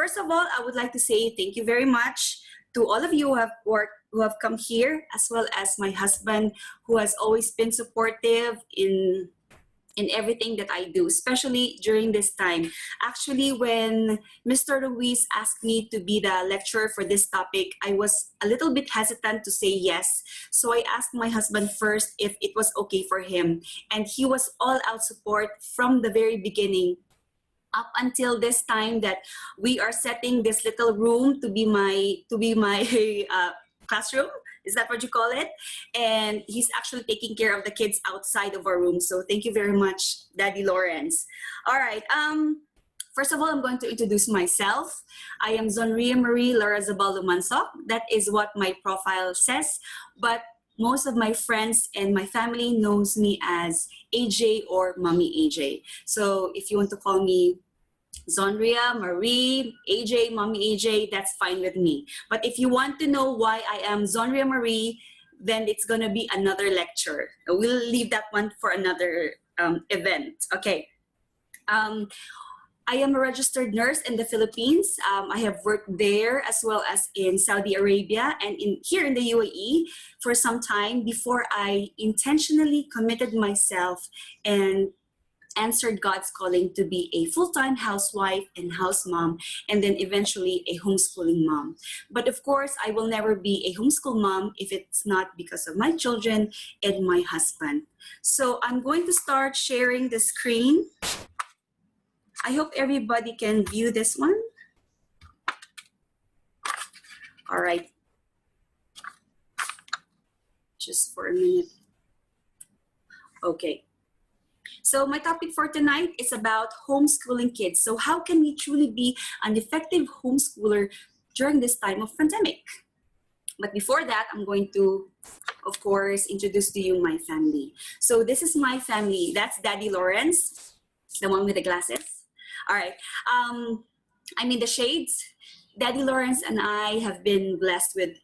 First of all, I would like to say thank you very much to all of you who have come here, as well as my husband, who has always been supportive in everything that I do, especially during this time. Actually, when Mr. Ruiz asked me to be the lecturer for this topic, I was a little bit hesitant to say yes. So I asked my husband first if it was okay for him. And he was all out support from the very beginning up until this time that we are setting this little room to be my classroom. Is that what you call it? And he's actually taking care of the kids outside of our room. So thank you very much, Daddy Lawrence. All right. First of all, I'm going to introduce myself. I am Zonria Marie Larrazabal Lumansoc. That is what my profile says. But most of my friends and my family knows me as AJ or Mommy AJ. So if you want to call me Zonria, Marie, AJ, Mommy AJ, that's fine with me. But if you want to know why I am Zonria Marie, then it's going to be another lecture. We'll leave that one for another event. Okay. I am a registered nurse in the Philippines. I have worked there as well as in Saudi Arabia and here in the UAE for some time before I intentionally committed myself and answered God's calling to be a full-time housewife and house mom, and then eventually a homeschooling mom. But of course, I will never be a homeschool mom if it's not because of my children and my husband. So I'm going to start sharing the screen. I hope everybody can view this one. All right. Just for a minute. Okay. So my topic for tonight is about homeschooling kids. So how can we truly be an effective homeschooler during this time of pandemic? But before that, I'm going to, of course, introduce to you my family. So this is my family. That's Daddy Lawrence, the one with the glasses. All right. I'm in the shades. Daddy Lawrence and I have been blessed with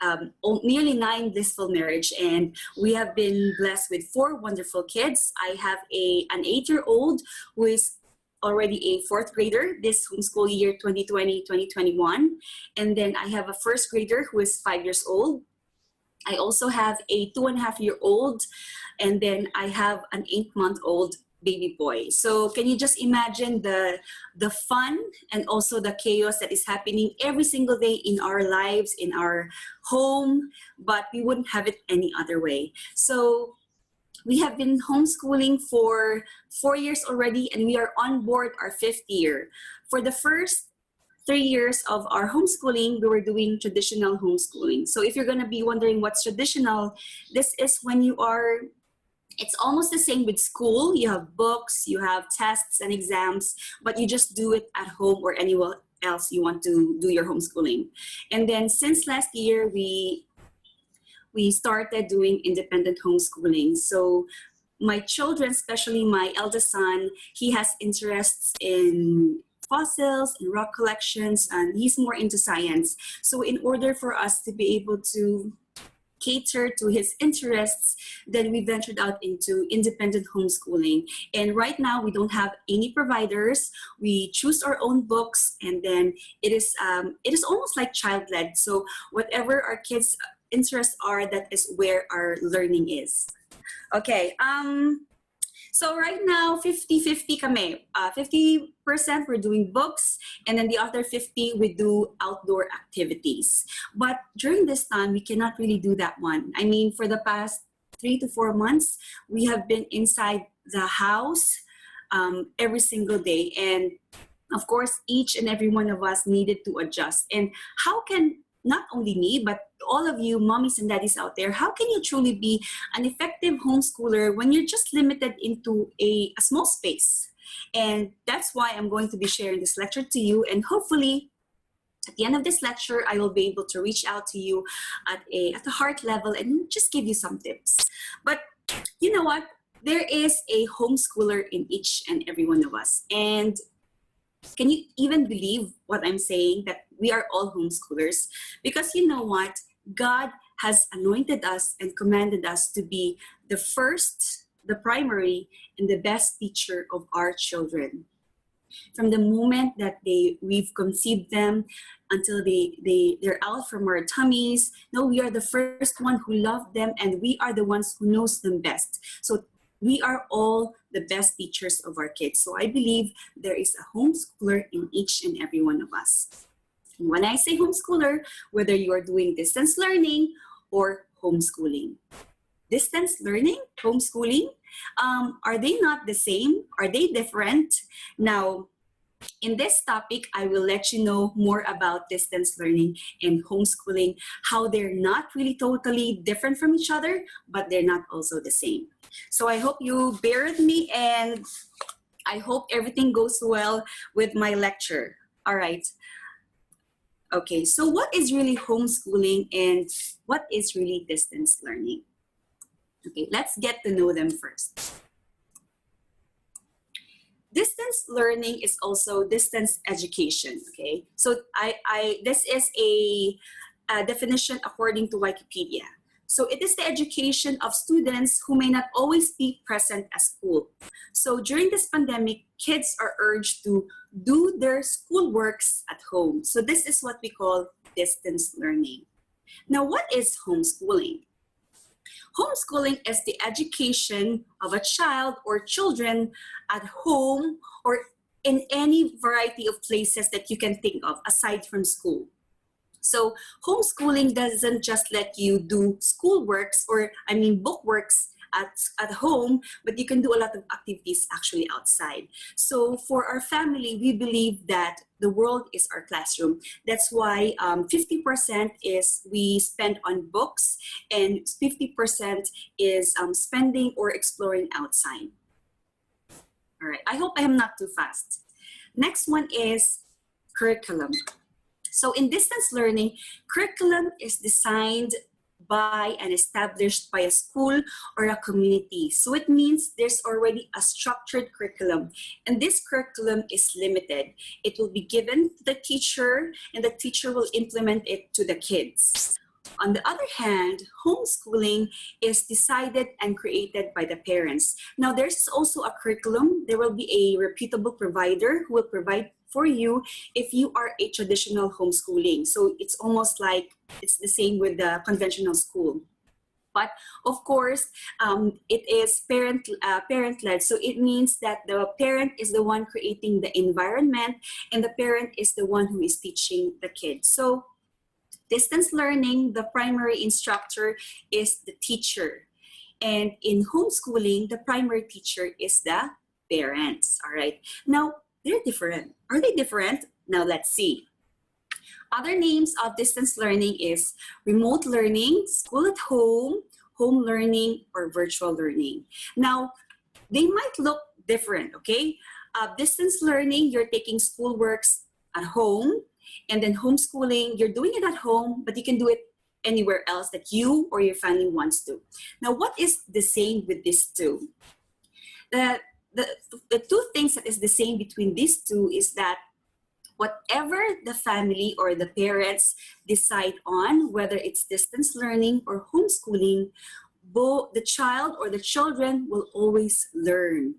nearly 9 blissful marriage, and we have been blessed with 4 wonderful kids. I have an 8-year-old who is already a 4th grader this homeschool year 2020-2021, and then I have a 1st grader who is 5 years old. I also have a 2.5-year-old, and then I have an 8-month-old baby boy. So can you just imagine the fun and also the chaos that is happening every single day in our lives, in our home, but we wouldn't have it any other way. So we have been homeschooling for 4 years already, and we are on board our 5th year. For the first 3 years of our homeschooling, we were doing traditional homeschooling. So if you're going to be wondering what's traditional, this is when it's almost the same with school. You have books, you have tests and exams, but you just do it at home or anywhere else you want to do your homeschooling. And then since last year, we started doing independent homeschooling. So my children, especially my eldest son, he has interests in fossils and rock collections, and he's more into science. So in order for us to be able to cater to his interests, then we ventured out into independent homeschooling. And right now we don't have any providers. We choose our own books, and then it is almost like child-led. So whatever our kids' interests are, that is where our learning is. Okay. So right now, 50-50 kami. 50% we're doing books, and then the other 50 we do outdoor activities. But during this time, we cannot really do that one. I mean, for the past 3 to 4 months, we have been inside the house every single day. And of course, each and every one of us needed to adjust. And how can not only me, but all of you mommies and daddies out there, how can you truly be an effective homeschooler when you're just limited into a small space? And that's why I'm going to be sharing this lecture to you. And hopefully, at the end of this lecture, I will be able to reach out to you at the heart level and just give you some tips. But you know what? There is a homeschooler in each and every one of us. And can you even believe what I'm saying, that we are all homeschoolers? Because you know what? God has anointed us and commanded us to be the first, the primary, and the best teacher of our children. from the moment that we've conceived them until they're out from our tummies. No, we are the first one who love them, and we are the ones who knows them best. So we are all the best teachers of our kids. So I believe there is a homeschooler in each and every one of us. And when I say homeschooler, whether you are doing distance learning or homeschooling. Distance learning, homeschooling, are they not the same? Are they different? Now, in this topic, I will let you know more about distance learning and homeschooling, how they're not really totally different from each other, but they're not also the same. So I hope you bear with me, and I hope everything goes well with my lecture. All right. Okay, so what is really homeschooling and what is really distance learning? Okay, let's get to know them first. Distance learning is also distance education, okay? So this is a definition according to Wikipedia. So it is the education of students who may not always be present at school. So during this pandemic, kids are urged to do their schoolworks at home. So this is what we call distance learning. Now, what is homeschooling? Homeschooling is the education of a child or children at home or in any variety of places that you can think of aside from school. So homeschooling doesn't just let you do schoolworks bookworks at home, but you can do a lot of activities actually outside. So for our family, we believe that the world is our classroom. That's why 50% is we spend on books and 50% is spending or exploring outside. All right, I hope I am not too fast. Next one is curriculum. So in distance learning, curriculum is designed by and established by a school or a community. So it means there's already a structured curriculum, and this curriculum is limited. It will be given to the teacher, and the teacher will implement it to the kids. On the other hand, homeschooling is decided and created by the parents. Now, there's also a curriculum. There will be a reputable provider who will provide for you if you are a traditional homeschooling. So it's almost like it's the same with the conventional school. But of course, it is parent-led. So it means that the parent is the one creating the environment, and the parent is the one who is teaching the kids. So distance learning, the primary instructor is the teacher. And in homeschooling, the primary teacher is the parents, all right? Now, they're different. Are they different? Now, let's see. Other names of distance learning is remote learning, school at home, home learning, or virtual learning. Now, they might look different, okay? Distance learning, you're taking schoolworks at home, and then homeschooling, you're doing it at home, but you can do it anywhere else that you or your family wants to. Now, what is the same with these two? The two things that is the same between these two is that whatever the family or the parents decide on, whether it's distance learning or homeschooling, both the child or the children will always learn.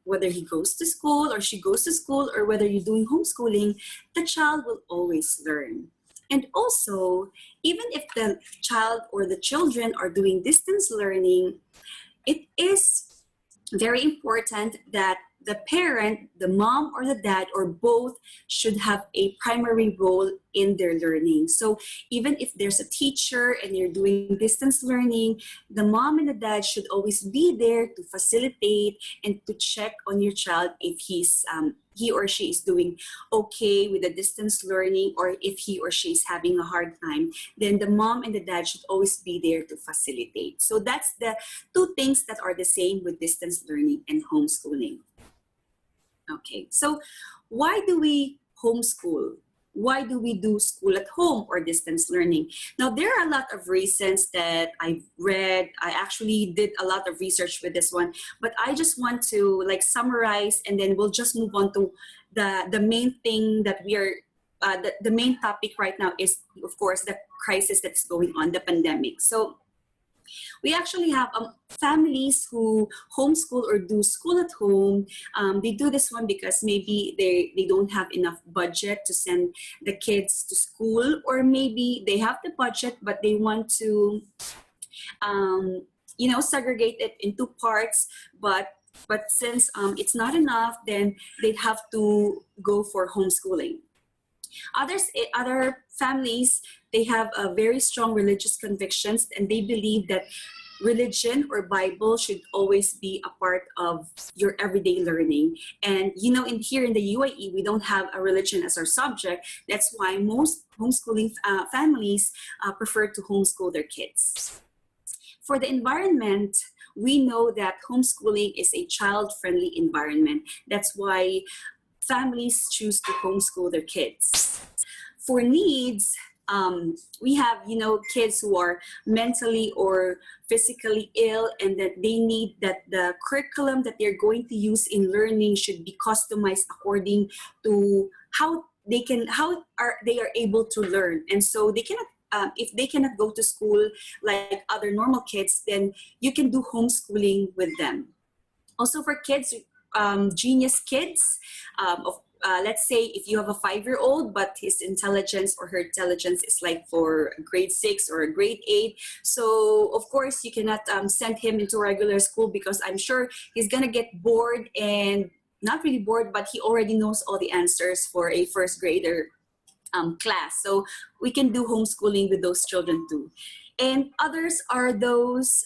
Whether he goes to school or she goes to school, or whether you're doing homeschooling, the child will always learn. And also, even if the child or the children are doing distance learning, it is very important that the parent, the mom or the dad, or both should have a primary role in their learning. So even if there's a teacher and you're doing distance learning, the mom and the dad should always be there to facilitate and to check on your child if he or she is doing okay with the distance learning, or if he or she is having a hard time, then the mom and the dad should always be there to facilitate. So that's the two things that are the same with distance learning and homeschooling. Okay, so why do we homeschool? Why do we do school at home or distance learning? Now, there are a lot of reasons that I've read. I actually did a lot of research with this one, but I just want to summarize, and then we'll just move on to the main thing that we are, the main topic right now is, of course, the crisis that's going on, the pandemic. So We actually have families who homeschool or do school at home. They do this one because maybe they don't have enough budget to send the kids to school, or maybe they have the budget but they want to segregate it into parts, but since it's not enough, then they'd have to go for homeschooling. Other families, they have a very strong religious convictions, and they believe that religion or Bible should always be a part of your everyday learning. And here in the UAE, we don't have a religion as our subject. That's why most homeschooling families prefer to homeschool their kids. For the environment, we know that homeschooling is a child-friendly environment. That's why families choose to homeschool their kids. For needs, we have, kids who are mentally or physically ill, and that they need that the curriculum that they're going to use in learning should be customized according to how they are able to learn. And so they cannot, if they cannot go to school like other normal kids, then you can do homeschooling with them. Also for kids, genius kids, let's say if you have a 5-year-old, but his intelligence or her intelligence is like for grade 6 or grade 8. So of course you cannot send him into regular school, because I'm sure he's gonna get bored, and not really bored, but he already knows all the answers for a first grader class. So we can do homeschooling with those children too. And others are those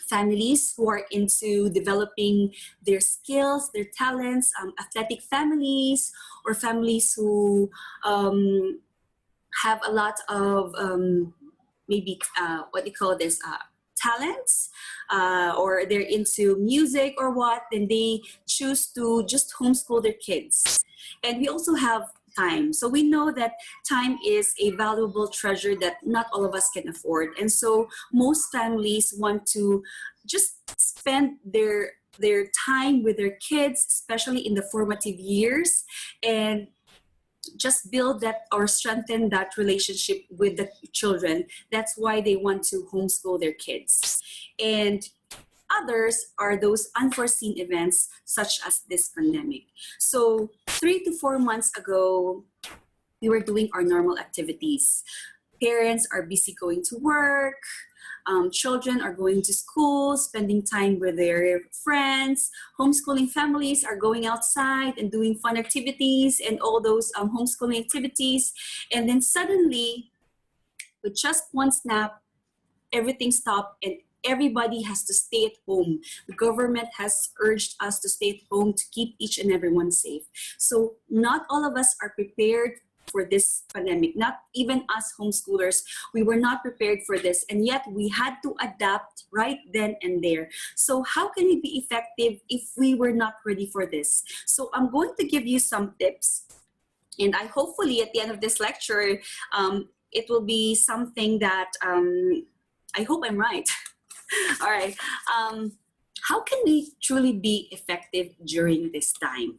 families who are into developing their skills, their talents, athletic families, or families who have a lot of talents, or they're into music or what, then they choose to just homeschool their kids. And we also have time. So we know that time is a valuable treasure that not all of us can afford. And so most families want to just spend their time with their kids, especially in the formative years, and just build that or strengthen that relationship with the children. That's why they want to homeschool their kids. And others are those unforeseen events, such as this pandemic. So 3 to 4 months ago, we were doing our normal activities. Parents are busy going to work. Children are going to school, spending time with their friends. Homeschooling families are going outside and doing fun activities and all those homeschooling activities. And then suddenly, with just one snap, everything stopped and everybody has to stay at home. The government has urged us to stay at home to keep each and everyone safe. So not all of us are prepared for this pandemic. Not even us homeschoolers, we were not prepared for this, and yet we had to adapt right then and there. So how can we be effective if we were not ready for this? So I'm going to give you some tips, and I hopefully at the end of this lecture, it will be something that I hope I'm right. All right. How can we truly be effective during this time?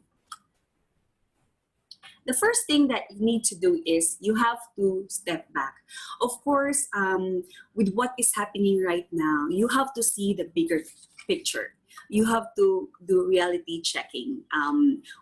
The first thing that you need to do is you have to step back. Of course, with what is happening right now, you have to see the bigger picture. You have to do reality checking.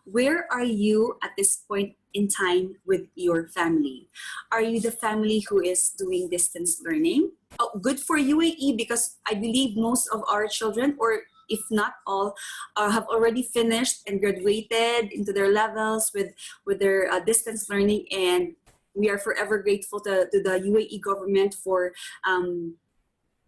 Where are you at this point in time with your family? Are you the family who is doing distance learning? Oh, good for UAE, because I believe most of our children, or if not all, have already finished and graduated into their levels with their distance learning. And we are forever grateful to the UAE government for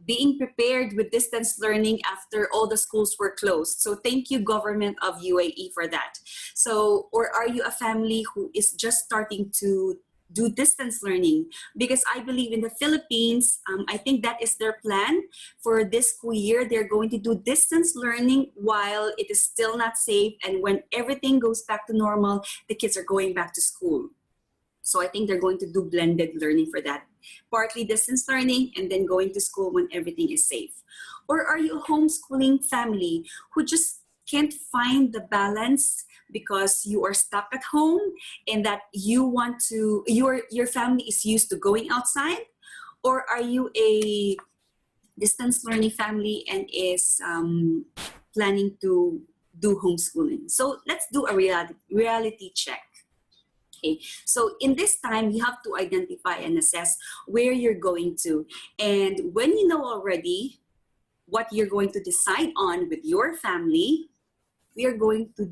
being prepared with distance learning after all the schools were closed. So thank you, government of UAE, for that. So, or are you a family who is just starting to do distance learning? Because I believe in the Philippines, I think that is their plan for this school year. They're going to do distance learning while it is still not safe. And when everything goes back to normal, the kids are going back to school. So I think they're going to do blended learning for that. Partly distance learning and then going to school when everything is safe. Or are you a homeschooling family who just can't find the balance because you are stuck at home and that you want to, your family is used to going outside? Or are you a distance learning family and is planning to do homeschooling. So let's do a reality check. Okay, so in this time, you have to identify and assess where you're going to. And when you know already what you're going to decide on with your family, we're going to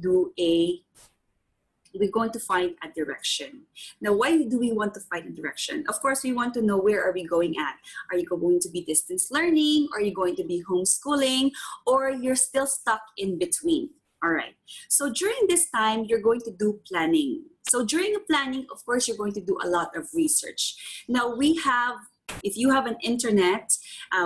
find a direction. Now, why do we want to find a direction? Of course, we want to know where are we going at. Are you going to be distance learning? Are you going to be homeschooling? Or you're still stuck in between? All right. So during this time, you're going to do planning. So during the planning, of course, you're going to do a lot of research. Now, if you have an internet,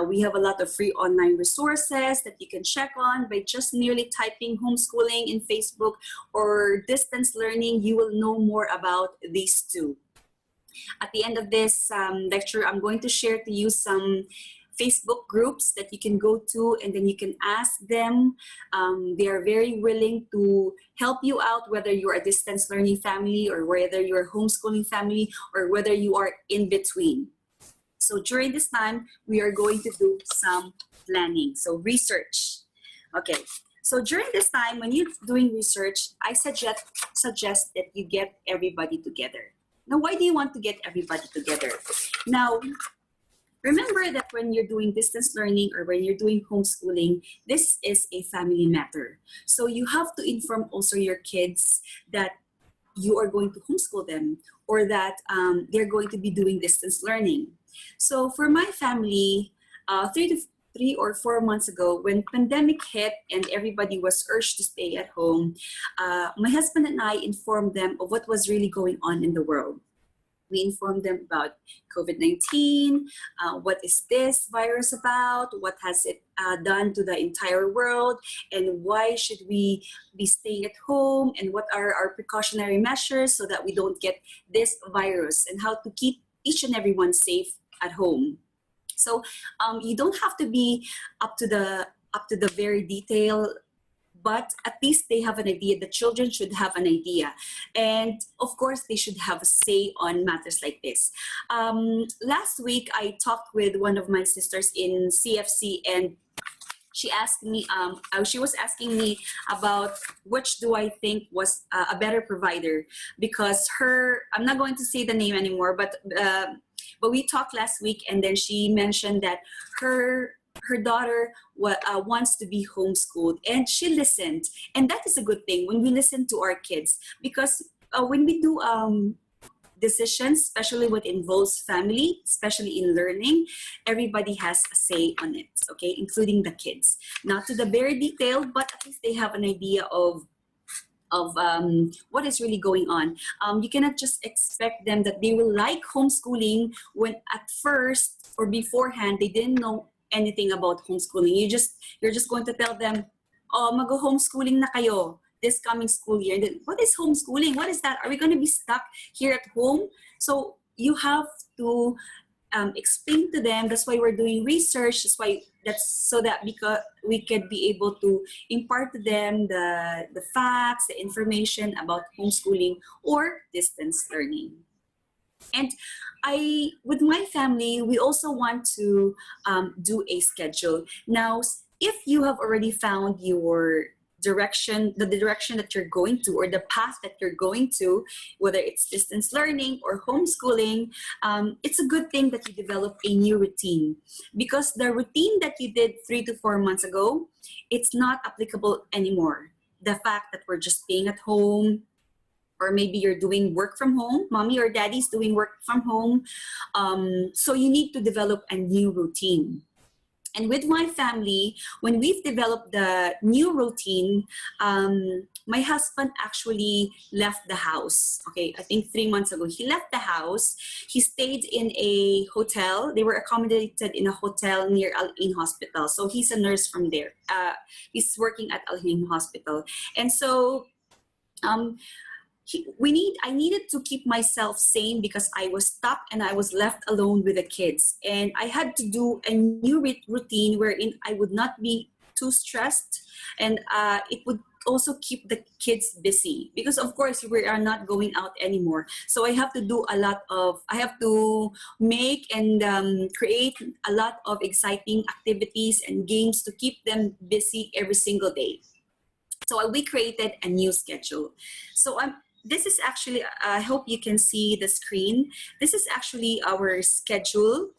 we have a lot of free online resources that you can check on by just merely typing homeschooling in Facebook or distance learning. You will know more about these two. At the end of this lecture, I'm going to share to you some Facebook groups that you can go to, and then you can ask them. They are very willing to help you out, whether you're a distance learning family or whether you're a homeschooling family or whether you are in between. So during this time, we are going to do some planning. So research. Okay. So during this time, when you're doing research, I suggest that you get everybody together. Now, why do you want to get everybody together? Now, remember that when you're doing distance learning or when you're doing homeschooling, this is a family matter. So you have to inform also your kids that you are going to homeschool them or that they're going to be doing distance learning. So for my family, 3 or 4 months ago, when pandemic hit and everybody was urged to stay at home, my husband and I informed them of what was really going on in the world. We informed them about COVID-19, what is this virus about, what has it done to the entire world, and why should we be staying at home, and what are our precautionary measures so that we don't get this virus, and how to keep each and everyone safe at home. So you don't have to be up to the very detail, but at least they have an idea. The children should have an idea. And of course, they should have a say on matters like this. Last week, I talked with one of my sisters in CFC, and she asked me, she was asking me about which do I think was a better provider, because I'm not going to say the name anymore, but we talked last week, and then she mentioned that her daughter wants to be homeschooled, and she listened. And that is a good thing when we listen to our kids, because when we do decisions, especially what involves family, especially in learning, everybody has a say on it, okay, including the kids. Not to the very detailed, but at least they have an idea of what is really going on. You cannot just expect them that they will like homeschooling when at first or beforehand they didn't know anything about homeschooling. You're just going to tell them, oh, mag-homeschooling na kayo this coming school year. And then, what is homeschooling? What is that? Are we going to be stuck here at home? So you have to explain to them. That's why we're doing research. That's so that because we can be able to impart to them the facts, the information about homeschooling or distance learning. And with my family, we also want to do a schedule. Now, if you have already found your direction, the direction that you're going to, or the path that you're going to, whether it's distance learning or homeschooling, it's a good thing that you develop a new routine, because the routine that you did 3 to 4 months ago, it's not applicable anymore. The fact that we're just staying at home, or maybe you're doing work from home, mommy or daddy's doing work from home. So you need to develop a new routine. And with my family, when we've developed the new routine, my husband actually left the house. Okay, I think 3 months ago, he left the house. He stayed in a hotel. They were accommodated in a hotel near Al-Ain Hospital. So he's a nurse from there. He's working at Al-Ain Hospital. And so I needed to keep myself sane because I was stuck and I was left alone with the kids. And I had to do a new routine wherein I would not be too stressed, and it would also keep the kids busy, because of course we are not going out anymore. So I have to do a lot of, I have to make and create a lot of exciting activities and games to keep them busy every single day. So we created a new schedule. So this is actually, I hope you can see the screen. This is actually our schedule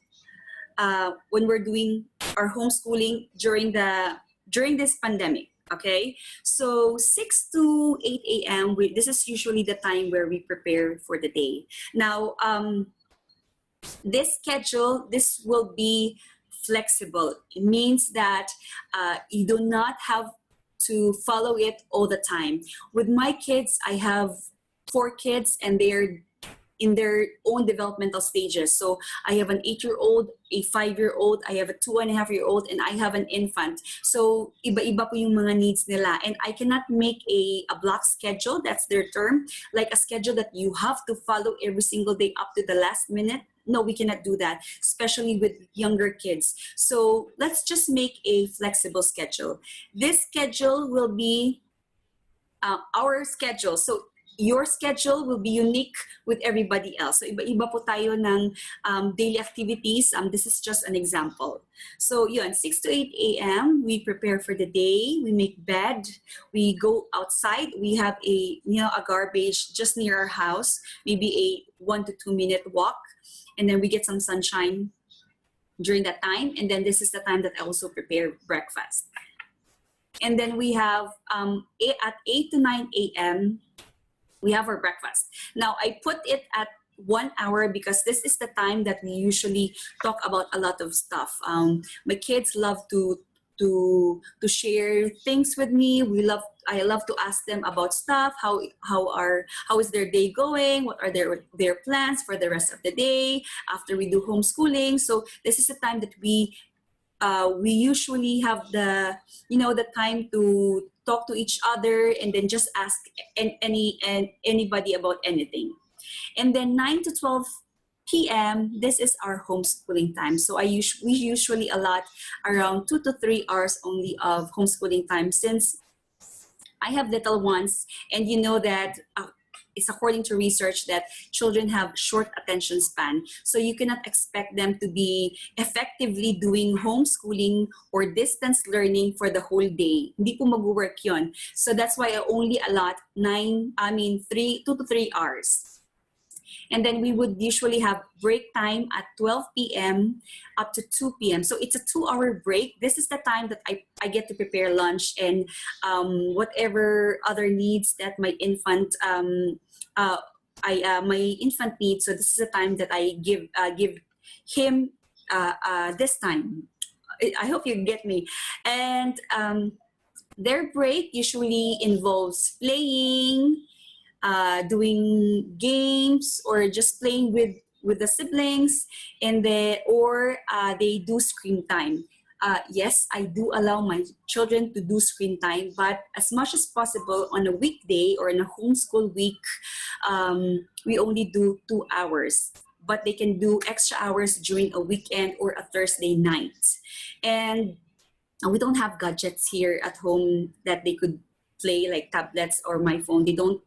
when we're doing our homeschooling during this pandemic. Okay, so 6 to 8 a.m. This is usually the time where we prepare for the day. Now, this schedule, this will be flexible. It means that you do not have to follow it all the time. With my kids, I have 4 kids and they're in their own developmental stages. So I have an 8-year-old, a 5-year-old, I have a 2.5-year-old, and I have an infant. So iba-iba po yung mga needs nila. And I cannot make a block schedule, that's their term, like a schedule that you have to follow every single day up to the last minute. No, we cannot do that, especially with younger kids. So let's just make a flexible schedule. This schedule will be our schedule. So your schedule will be unique with everybody else. So iba-iba po tayo ng daily activities. This is just an example. So yun, 6 to 8 a.m. we prepare for the day. We make bed. We go outside. We have a garbage just near our house, maybe a 1 to 2 minute walk, and then we get some sunshine during that time. And then this is the time that I also prepare breakfast. And then we have at 8 to 9 a.m. we have our breakfast. Now, I put it at 1 hour because this is the time that we usually talk about a lot of stuff. My kids love to share things with me. I love to ask them about stuff. How is their day going? What are their plans for the rest of the day after we do homeschooling? So this is the time that we usually have the time to talk to each other and then just ask anybody about anything. And then 9 to 12 p.m. this is our homeschooling time. So we usually allot around 2 to 3 hours only of homeschooling time, since I have little ones, and you know that it's according to research that children have short attention span. So you cannot expect them to be effectively doing homeschooling or distance learning for the whole day. Hindi po mag-work yun. So that's why I only allot 2 to 3 hours. And then we would usually have break time at 12 p.m. up to 2 p.m. So it's a 2-hour break. This is the time that I get to prepare lunch and whatever other needs that my infant needs. So this is the time that I give him this time. I hope you get me. And their break usually involves playing, doing games, or just playing with the siblings, and or they do screen time. Yes, I do allow my children to do screen time, but as much as possible on a weekday or in a homeschool week, we only do 2 hours. But they can do extra hours during a weekend or a Thursday night. And we don't have gadgets here at home that they could play, like tablets or my phone. They don't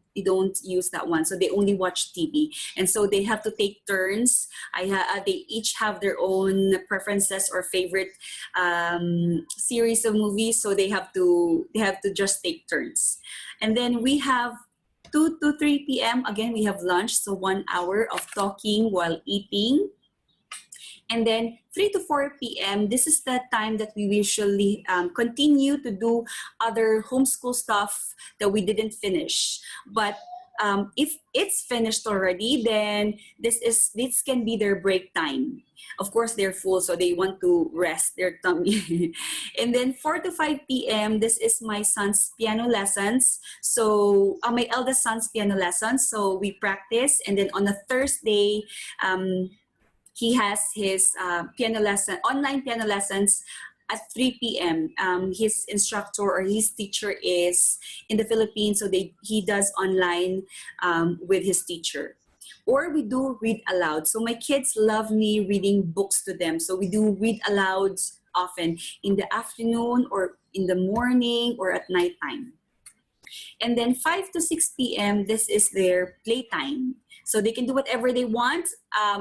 use that one, so they only watch TV, and so they have to take turns. They each have their own preferences or favorite series of movies, so they have to just take turns. And then we have 2 to 3 p.m. again, we have lunch, so 1 hour of talking while eating. And then 3 to 4 p.m., this is the time that we usually continue to do other homeschool stuff that we didn't finish. But if it's finished already, then this can be their break time. Of course, they're full, so they want to rest their tummy. And then 4 to 5 p.m., this is my son's piano lessons. So my eldest son's piano lessons. So we practice, and then on a Thursday, he has his online piano lessons at 3 p.m. His instructor or his teacher is in the Philippines, so he does online with his teacher. Or we do read aloud. So my kids love me reading books to them. So we do read aloud often in the afternoon or in the morning or at nighttime. And then 5 to 6 p.m., this is their playtime. So they can do whatever they want.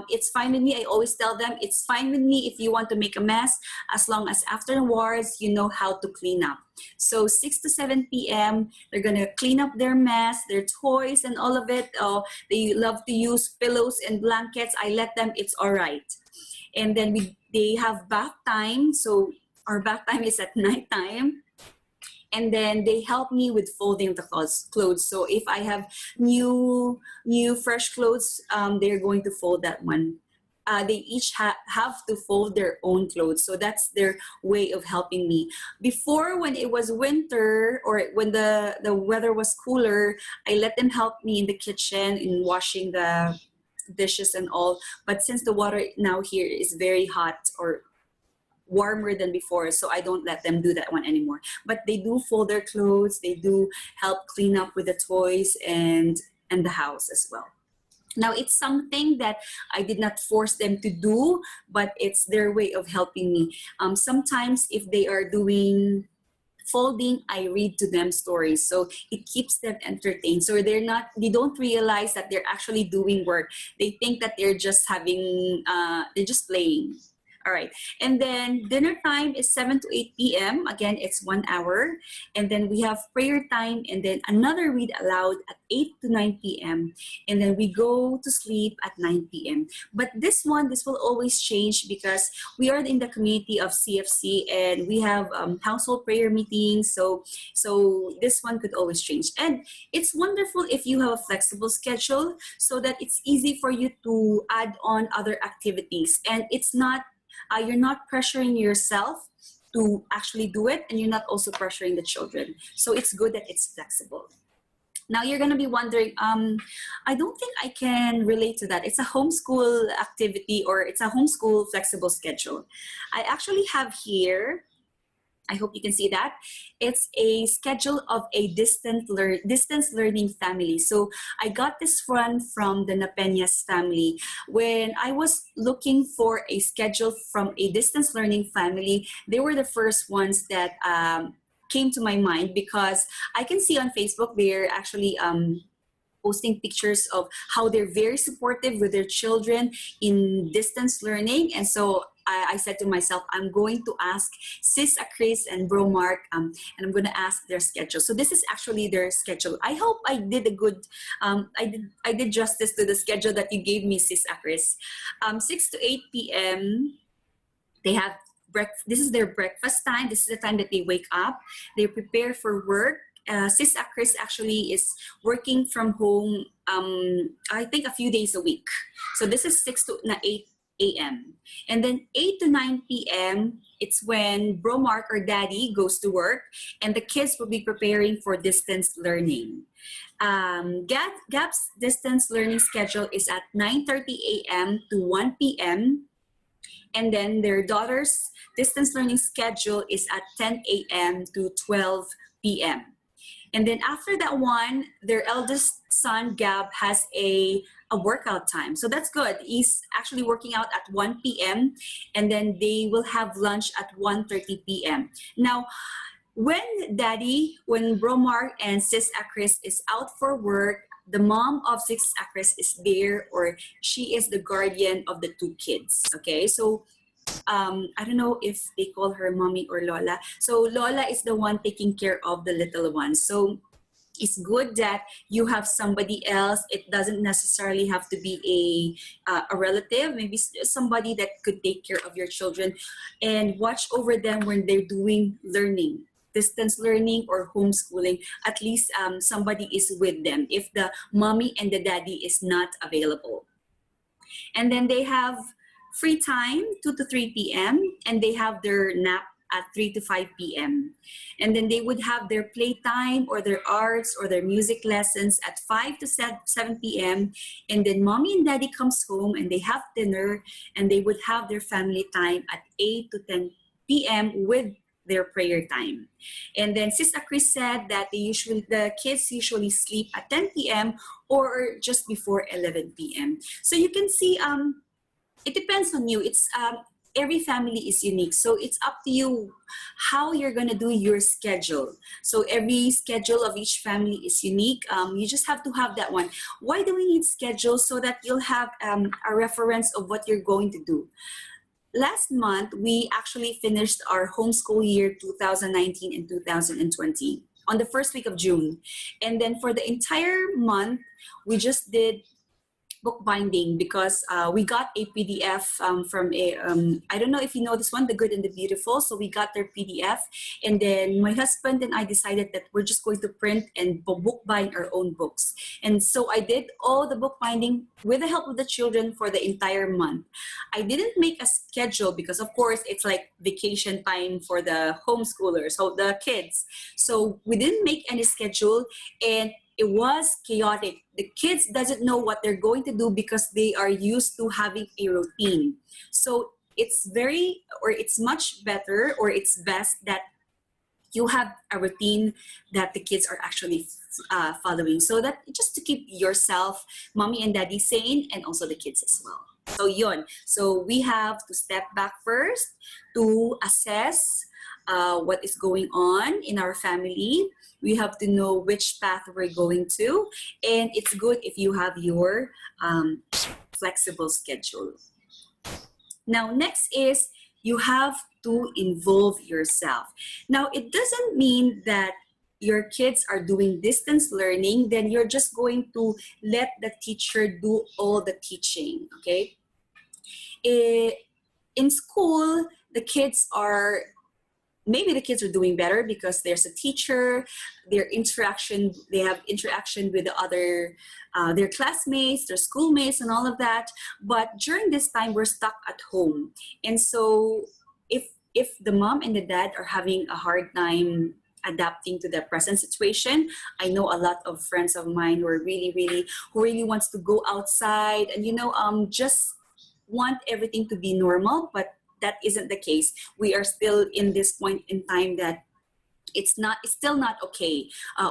It's fine with me. I always tell them, it's fine with me if you want to make a mess, as long as afterwards you know how to clean up. So 6 to 7 p.m., they're going to clean up their mess, their toys and all of it. They love to use pillows and blankets. I let them, it's all right. And then they have bath time. So our bath time is at nighttime. And then they help me with folding the clothes. So if I have new fresh clothes, they're going to fold that one. They each have to fold their own clothes. So that's their way of helping me. Before, when it was winter or when the weather was cooler, I let them help me in the kitchen in washing the dishes and all. But since the water now here is very hot or warmer than before, so I don't let them do that one anymore. But they do fold their clothes, they do help clean up with the toys and the house as well. Now, it's something that I did not force them to do, but it's their way of helping me. Sometimes if they are doing folding, I read to them stories, so it keeps them entertained. So they don't realize that they're actually doing work. They think that they're just playing. All right. And then dinner time is 7 to 8 p.m. Again, it's 1 hour. And then we have prayer time and then another read aloud at 8 to 9 p.m. And then we go to sleep at 9 p.m. But this will always change because we are in the community of CFC and we have household prayer meetings. So this one could always change. And it's wonderful if you have a flexible schedule so that it's easy for you to add on other activities. And it's not you're not pressuring yourself to actually do it, and you're not also pressuring the children. So it's good that it's flexible. Now you're going to be wondering, I don't think I can relate to that. It's a homeschool activity or it's a homeschool flexible schedule. I actually have here, I hope you can see that. It's a schedule of a distance learning family. So I got this one from the Napeñas family. When I was looking for a schedule from a distance learning family, they were the first ones that came to my mind because I can see on Facebook they're actually posting pictures of how they're very supportive with their children in distance learning. And so I said to myself, I'm going to ask Sis Chris and Bro Mark, and I'm going to ask their schedule. So this is actually their schedule. I hope I did a good, I did justice to the schedule that you gave me, Sis Chris. 6 to 8 p.m. They have this is their breakfast time. This is the time that they wake up. They prepare for work. Sis Chris actually is working from home, I think a few days a week. So this is 6 to 8 a.m. And then 8 to 9 p.m., it's when Bro Mark or Daddy goes to work and the kids will be preparing for distance learning. Gap's distance learning schedule is at 9:30 a.m. to 1 p.m. And then their daughter's distance learning schedule is at 10 a.m. to 12 p.m. And then after that one, their eldest son, Gab, has a workout time. So that's good. He's actually working out at 1 p.m. and then they will have lunch at 1:30 p.m. Now, when Bro Mark and Sis Chris is out for work, the mom of Sis Chris is there, or she is the guardian of the two kids. Okay, so I don't know if they call her mommy or Lola. So Lola is the one taking care of the little ones. So it's good that you have somebody else. It doesn't necessarily have to be a relative, maybe somebody that could take care of your children and watch over them when they're doing learning, distance learning or homeschooling. At least somebody is with them if the mommy and the daddy is not available. And then they have free time, 2 to 3 p.m. and they have their nap at 3 to 5 p.m. And then they would have their playtime or their arts or their music lessons at 5 to 7 p.m. And then mommy and daddy comes home and they have dinner and they would have their family time at 8 to 10 p.m. with their prayer time. And then Sister Chris said that the kids usually sleep at 10 p.m. or just before 11 p.m. So you can see, it depends on you. every family is unique. So it's up to you how you're going to do your schedule. So every schedule of each family is unique. You just have to have that one. Why do we need schedule? So that you'll have a reference of what you're going to do. Last month, we actually finished our homeschool year 2019 and 2020 on the first week of June. And then for the entire month, we just did bookbinding because we got a PDF from a, I don't know if you know this one, The Good and the Beautiful. So we got their PDF, and then my husband and I decided that we're just going to print and bookbind our own books. And so I did all the bookbinding with the help of the children for the entire month. I didn't make a schedule because of course it's like vacation time for the homeschoolers, so the kids. So we didn't make any schedule, and it was chaotic. The kids doesn't know what they're going to do because they are used to having a routine. So it's much better, or it's best that you have a routine that the kids are actually following, so that just to keep yourself, mommy and daddy, sane, and also the kids as well. So yun. So we have to step back first to assess what is going on in our family. We have to know which path we're going to, and it's good if you have your flexible schedule. Now, next is you have to involve yourself. Now, it doesn't mean that your kids are doing distance learning, then you're just going to let the teacher do all the teaching, okay? In school, maybe the kids are doing better because there's a teacher, they have interaction with the other, their classmates, their schoolmates, and all of that. But during this time, we're stuck at home. And so if the mom and the dad are having a hard time adapting to the present situation, I know a lot of friends of mine who really wants to go outside and, just want everything to be normal, but that isn't the case. We are still in this point in time that it's still not okay.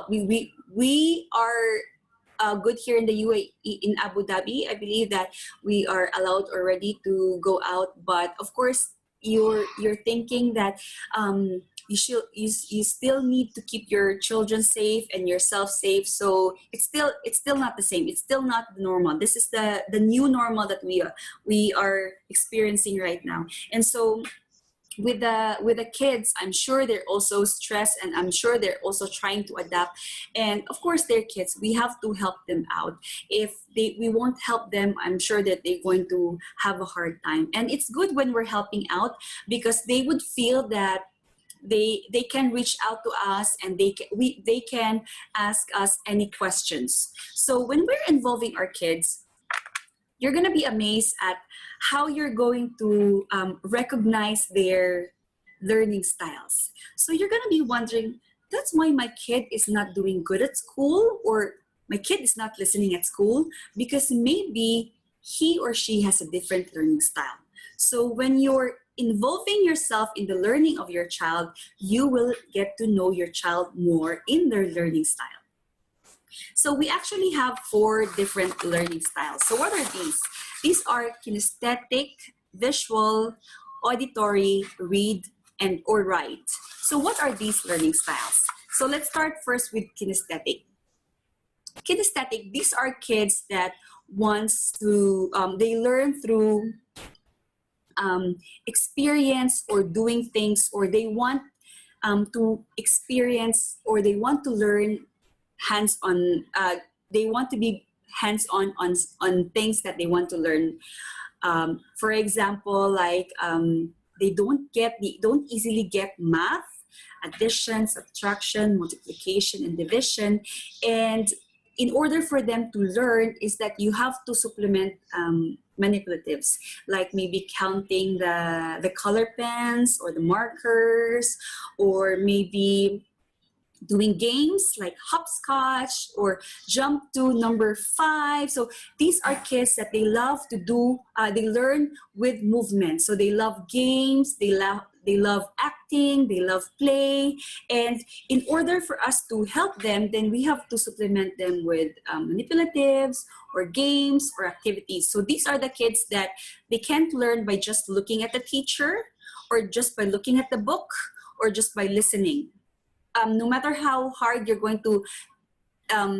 We are good here in the UAE, in Abu Dhabi. I believe that we are allowed already to go out, but of course you're thinking that you still need to keep your children safe and yourself safe. So it's still not the same. It's still not normal. This is the new normal that we are experiencing right now. And so with the kids, I'm sure they're also stressed, and I'm sure they're also trying to adapt. And of course, they're kids. We have to help them out. If we won't help them, I'm sure that they're going to have a hard time. And it's good when we're helping out because they would feel that they can reach out to us, and they can ask us any questions. So when we're involving our kids, you're going to be amazed at how you're going to recognize their learning styles. So you're going to be wondering, that's why my kid is not doing good at school, or my kid is not listening at school, because maybe he or she has a different learning style. So when you're involving yourself in the learning of your child, you will get to know your child more in their learning style. So we actually have 4 different learning styles. So what are these? These are kinesthetic, visual, auditory, read, or write. So what are these learning styles? So let's start first with kinesthetic. Kinesthetic, these are kids that wants to, they learn through experience or doing things, or they want to experience, or they want to learn hands-on. They want to be hands-on on things that they want to learn. For example, like they don't easily get math, addition, subtraction, multiplication, and division. And in order for them to learn, is that you have to supplement manipulatives, like maybe counting the color pens or the markers, or maybe doing games like hopscotch or jump to number 5. So these are kids that they love to do, they learn with movement. So they love games, they they love acting, they love play. And in order for us to help them, then we have to supplement them with manipulatives or games or activities. So these are the kids that they can't learn by just looking at the teacher or just by looking at the book or just by listening. No matter how hard you're going to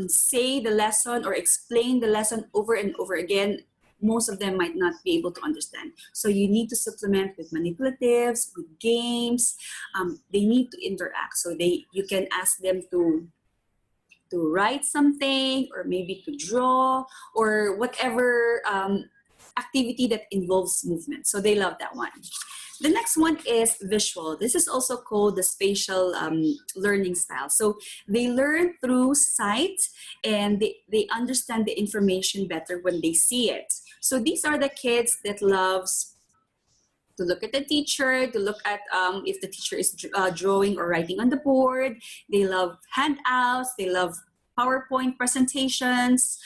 say the lesson or explain the lesson over and over again, most of them might not be able to understand. So you need to supplement with manipulatives, with games. They need to interact. So you can ask them to write something or maybe to draw or whatever activity that involves movement. So they love that one. The next one is visual. This is also called the spatial learning style. So they learn through sight and they understand the information better when they see it. So these are the kids that loves to look at the teacher, to look at if the teacher is drawing or writing on the board. They love handouts. They love PowerPoint presentations.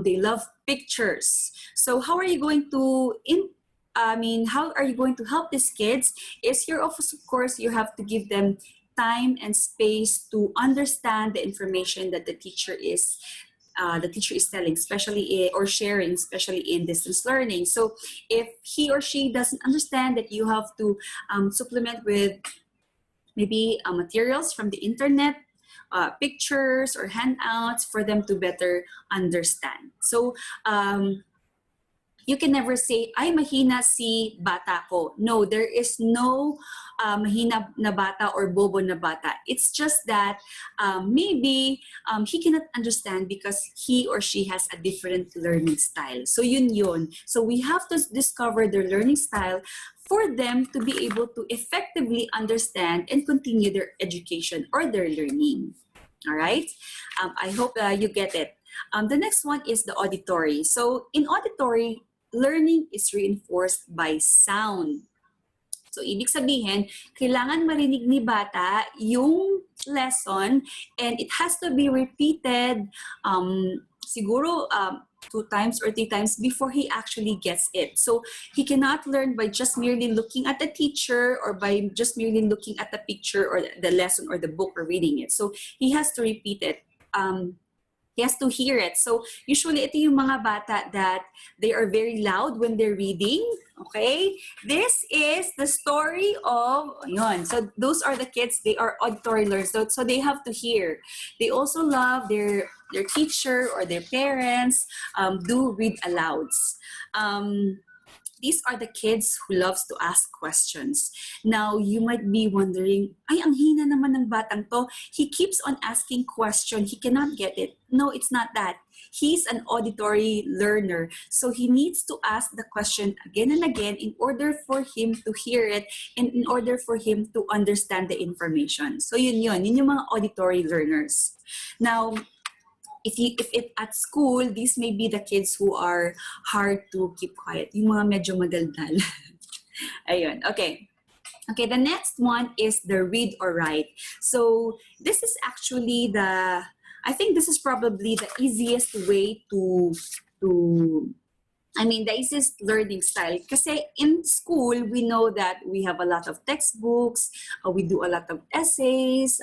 They love pictures. So how are you going to how are you going to help these kids? Is here, of course, you have to give them time and space to understand the information that the teacher is telling, especially or sharing, especially in distance learning. So if he or she doesn't understand, that you have to supplement with maybe materials from the internet, pictures or handouts for them to better understand. So you can never say, ay, mahina si bata ko. No, there is no mahina na bata or bobo na bata. It's just that maybe he cannot understand because he or she has a different learning style. So yun. So we have to discover their learning style for them to be able to effectively understand and continue their education or their learning. All right? I hope you get it. The next one is the auditory. So in auditory, learning is reinforced by sound. So, ibig sabihin, kailangan marinig ni bata yung lesson and it has to be repeated siguro 2 times or 3 times before he actually gets it. So, he cannot learn by just merely looking at the teacher or by just merely looking at the picture or the lesson or the book or reading it. So, he has to repeat it. He has to hear it. So usually ito yung mga bata that they are very loud when they're reading. Okay? This is the story of, yun. So those are the kids, they are auditory learners. So they have to hear. They also love their teacher or their parents do read alouds. These are the kids who loves to ask questions. Now, you might be wondering, ay, ang hina naman ng batang to. He keeps on asking questions. He cannot get it. No, it's not that. He's an auditory learner. So he needs to ask the question again and again in order for him to hear it and in order for him to understand the information. So yun yung mga auditory learners. Now, if at school, these may be the kids who are hard to keep quiet. Yung mga medyo madaldal. Ayun, okay. Okay, the next one is the read or write. So this is actually I think this is probably the easiest way the easiest learning style. Kasi in school, we know that we have a lot of textbooks, we do a lot of essays,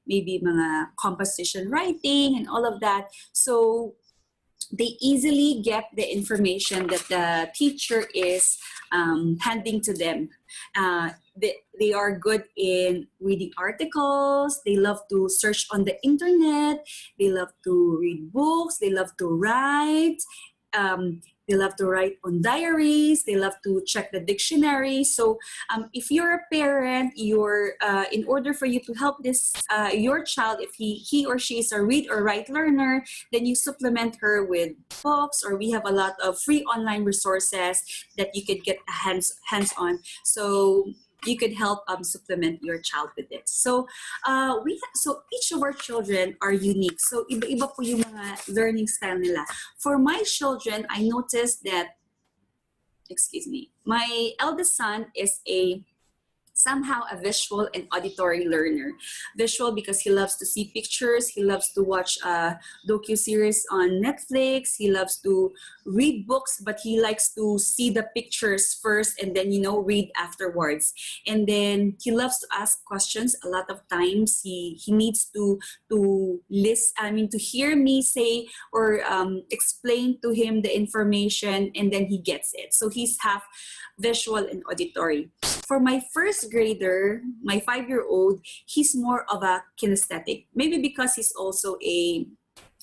maybe mga composition writing and all of that. So they easily get the information that the teacher is handing to them. They are good in reading articles. They love to search on the internet. They love to read books. They love to write. They love to write on diaries. They love to check the dictionary. So if you're a parent, in order for you to help your child, if he or she is a read or write learner, then you supplement her with books, or we have a lot of free online resources that you could get hands on. So you could help supplement your child with it. So so each of our children are unique. So iba-iba po yung mga learning style nila. For my children, I noticed that, my eldest son is a somehow a visual and auditory learner. Visual because he loves to see pictures, he loves to watch docu-series on Netflix, he loves to read books, but he likes to see the pictures first and then, read afterwards. And then he loves to ask questions. A lot of times he needs to listen, to hear me say or explain to him the information, and then he gets it. So he's half visual and auditory. For my first grader, my 5-year-old, he's more of a kinesthetic. Maybe because he's also in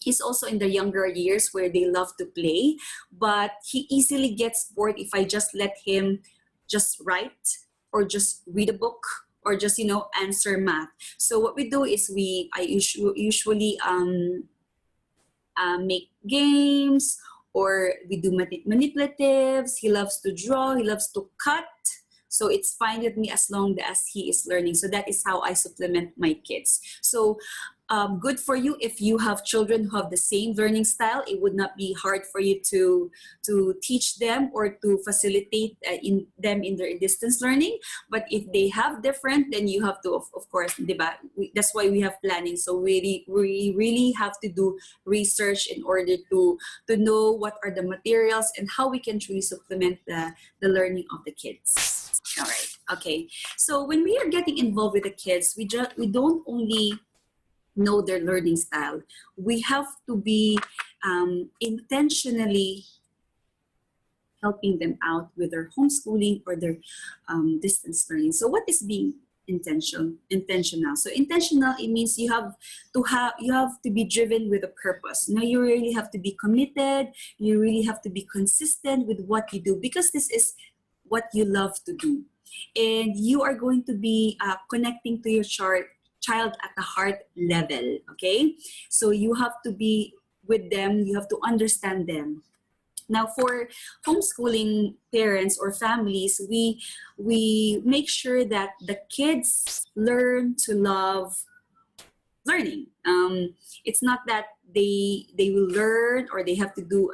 the younger years where they love to play, but he easily gets bored if I just let him just write or just read a book or just answer math. So what we do is I usually make games, or we do manipulatives. He loves to draw, he loves to cut. So it's fine with me as long as he is learning. So that is how I supplement my kids. So good for you if you have children who have the same learning style. It would not be hard for you to teach them or to facilitate them in their distance learning. But if they have different, then you have to, of course, that's why we have planning. So we really have to do research in order to know what are the materials and how we can truly supplement the learning of the kids. All right. Okay. So when we are getting involved with the kids, we don't only know their learning style. We have to be intentionally helping them out with their homeschooling or their distance learning. So what is being intentional? So intentional, it means you have to be driven with a purpose. You really have to be committed. You really have to be consistent with what you do, because this is what you love to do, and you are going to be connecting to your child at the heart level. Okay, so you have to be with them, you have to understand them. Now, for homeschooling parents or families, we make sure that the kids learn to love learning. It's not that they will learn or they have to do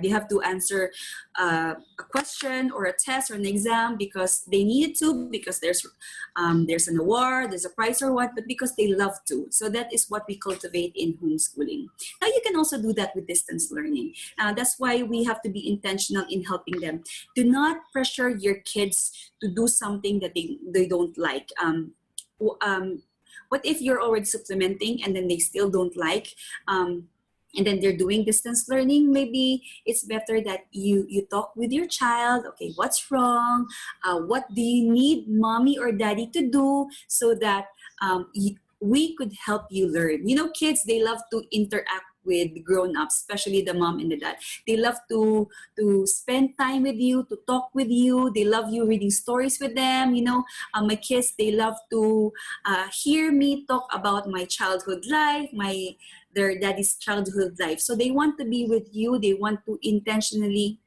they have to answer a question or a test or an exam because they need to, because there's an award, there's a prize or what, but because they love to. So that is what we cultivate in homeschooling. Now you can also do that with distance learning. That's why we have to be intentional in helping them. Do not pressure your kids to do something that they don't like. What if you're already supplementing and then they still don't like? And then they're doing distance learning, maybe it's better that you talk with your child. Okay, what's wrong? What do you need mommy or daddy to do so that we could help you learn? Kids, they love to interact with grown-ups, especially the mom and the dad. They love to spend time with you, to talk with you. They love you reading stories with them. My kids, they love to hear me talk about my childhood life, their daddy's childhood life. So they want to be with you. They want to intentionally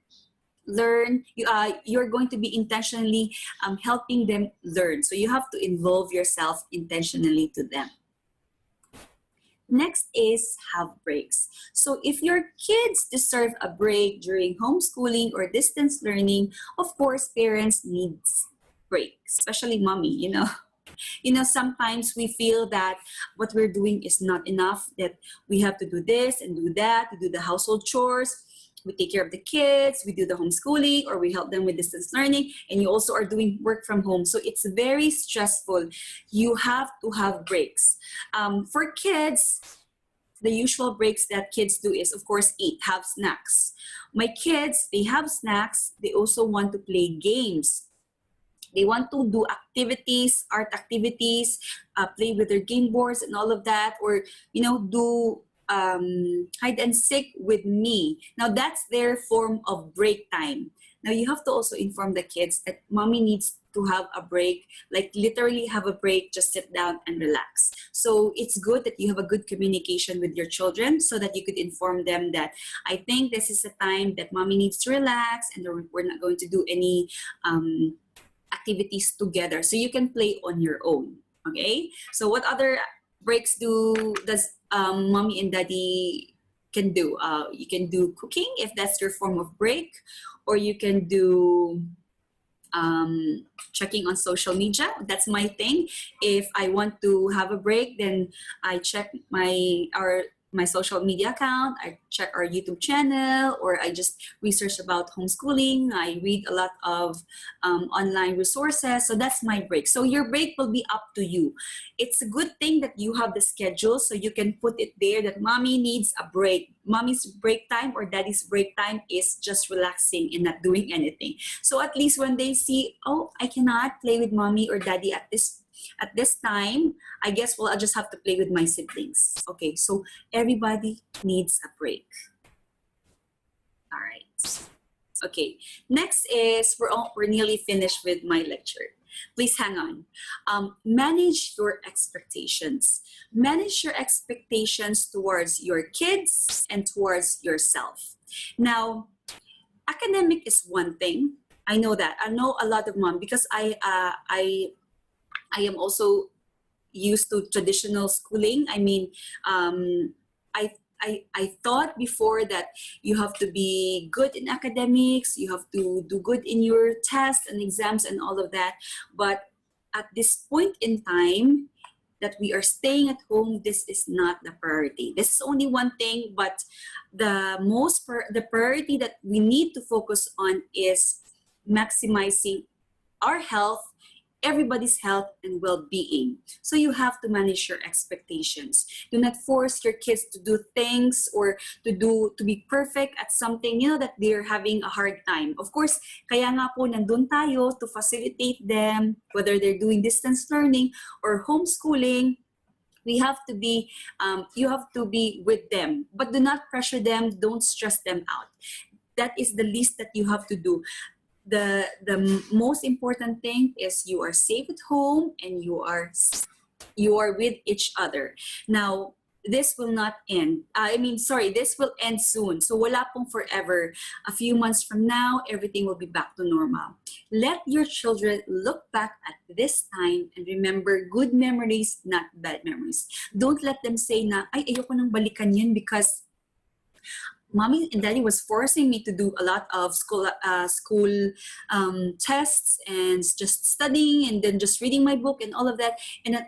learn. You're going to be intentionally helping them learn. So you have to involve yourself intentionally to them. Next is have breaks. So if your kids deserve a break during homeschooling or distance learning, of course, parents need breaks, especially mommy, sometimes we feel that what we're doing is not enough, that we have to do this and do that, to do the household chores, we take care of the kids, we do the homeschooling, or we help them with distance learning, and you also are doing work from home. So it's very stressful. You have to have breaks. For kids, the usual breaks that kids do is, of course, eat, have snacks. My kids, they have snacks. They also want to play games. They want to do activities, art activities, play with their game boards and all of that, or, do hide and seek with me. Now that's their form of break time. Now you have to also inform the kids that mommy needs to have a break, like literally have a break, just sit down and relax. So it's good that you have a good communication with your children so that you could inform them that I think this is a time that mommy needs to relax and we're not going to do any activities together. So you can play on your own. Okay? So what other breaks does mommy and daddy can do? You can do cooking if that's your form of break, or you can do checking on social media. That's my thing. If I want to have a break, then I check my social media account, I check our YouTube channel, or I just research about homeschooling. I read a lot of online resources. So that's my break. So your break will be up to you. It's a good thing that you have the schedule, so you can put it there that mommy needs a break. Mommy's break time or daddy's break time is just relaxing and not doing anything. So at least when they see, oh, I cannot play with mommy or daddy at this time, I guess, well, I'll just have to play with my siblings. Okay, so everybody needs a break. All right. Okay, next is, we're nearly finished with my lecture. Please hang on. Manage your expectations. Manage your expectations towards your kids and towards yourself. Now, academic is one thing. I know that. I know a lot of mom, because I am also used to traditional schooling. I mean, I thought before that you have to be good in academics, you have to do good in your tests and exams and all of that. But at this point in time that we are staying at home, this is not the priority. This is only one thing, but the priority that we need to focus on is maximizing our health, everybody's health and well-being. So you have to manage your expectations. Do not force your kids to do things or to be perfect at something, that they're having a hard time. Of course, kaya nga po nandun tayo to facilitate them, whether they're doing distance learning or homeschooling. We have to be, you have to be with them, but do not pressure them. Don't stress them out. That is the least that you have to do. The most important thing is you are safe at home and you are with each other. Now, this will not end. This will end soon. So wala pong forever. A few months from now, everything will be back to normal. Let your children look back at this time and remember good memories, not bad memories. Don't let them say na, ay, ayoko nang balikan yan because mommy and daddy was forcing me to do a lot of school tests and just studying and then just reading my book and all of that. And then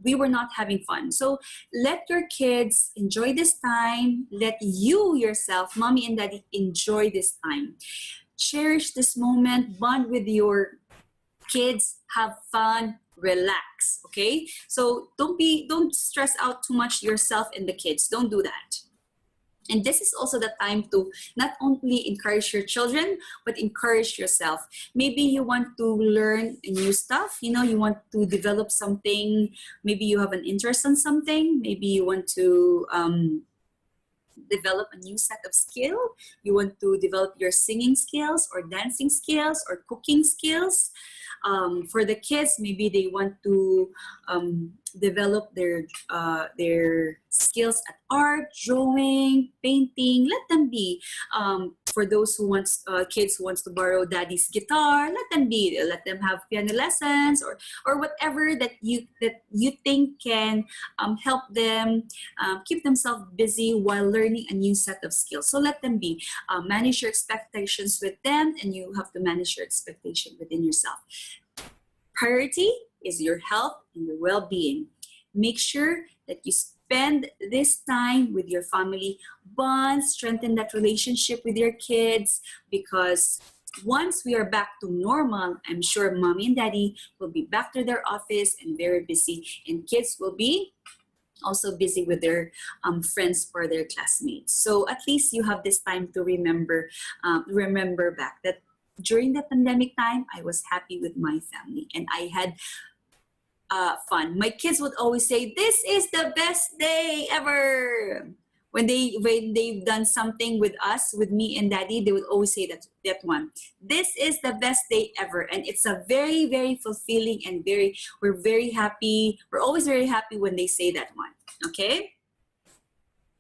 we were not having fun. So let your kids enjoy this time. Let you yourself, mommy and daddy, enjoy this time. Cherish this moment, bond with your kids, have fun, relax, okay? So don't stress out too much yourself and the kids. Don't do that. And this is also the time to not only encourage your children, but encourage yourself. Maybe you want to learn new stuff, you want to develop something. Maybe you have an interest in something. Maybe you want to develop a new set of skill. You want to develop your singing skills or dancing skills or cooking skills. For the kids, maybe they want to develop their skills at art, drawing, painting. Let them be. For those kids who wants to borrow daddy's guitar, let them be. Let them have piano lessons or whatever that you think can help them keep themselves busy while learning a new set of skills. So let them be. Manage your expectations with them, and you have to manage your expectation within yourself. Priority is your health and your well-being. Make sure that you spend this time with your family, bond, strengthen that relationship with your kids, because once we are back to normal, I'm sure mommy and daddy will be back to their office and very busy, and kids will be also busy with their friends or their classmates. So at least you have this time to remember back that during the pandemic time, I was happy with my family and I had fun. My kids would always say, "This is the best day ever." When they've done something with us, with me and daddy, they would always say that one. This is the best day ever, and it's a very, very fulfilling and we're very happy. We're always very happy when they say that one. Okay.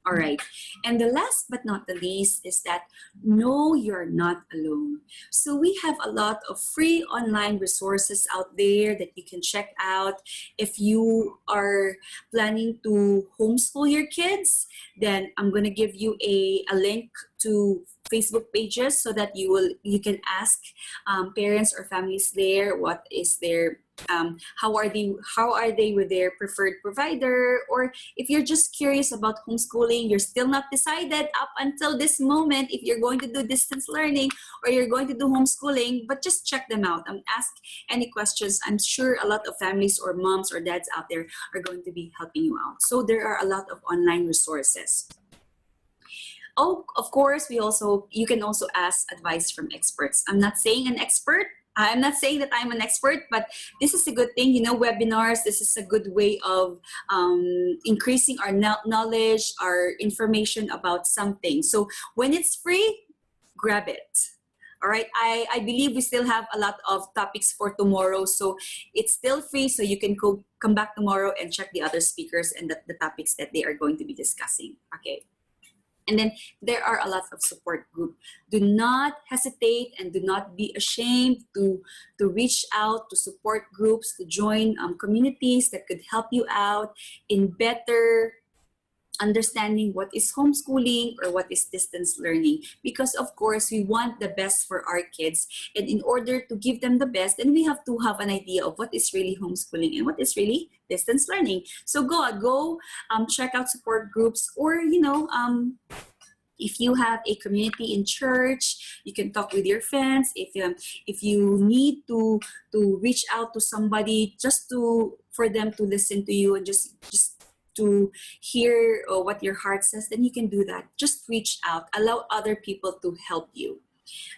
All right. And the last but not the least is that no, you're not alone. So we have a lot of free online resources out there that you can check out. If you are planning to homeschool your kids, then I'm going to give you a link to Facebook pages so that you can ask parents or families there what is their how are they with their preferred provider, or if you're just curious about homeschooling, you're still not decided up until this moment if you're going to do distance learning or you're going to do homeschooling, but just check them out and ask any questions. I'm sure a lot of families or moms or dads out there are going to be helping you out. So there are a lot of online resources. Oh, of course, you can also ask advice from experts. I'm not saying an expert. I'm not saying that I'm an expert, but this is a good thing. Webinars, this is a good way of increasing our knowledge, our information about something. So when it's free, grab it. All right, I believe we still have a lot of topics for tomorrow, so it's still free, so you can come back tomorrow and check the other speakers and the topics that they are going to be discussing. Okay. And then there are a lot of support groups. Do not hesitate and do not be ashamed to reach out to support groups, to join communities that could help you out in better understanding what is homeschooling or what is distance learning. Because of course, we want the best for our kids. And in order to give them the best, then we have to have an idea of what is really homeschooling and what is really distance learning. So go check out support groups, or if you have a community in church, you can talk with your friends. If you need to reach out to somebody for them to listen to you and just to hear what your heart says, then you can do that. Just reach out. Allow other people to help you.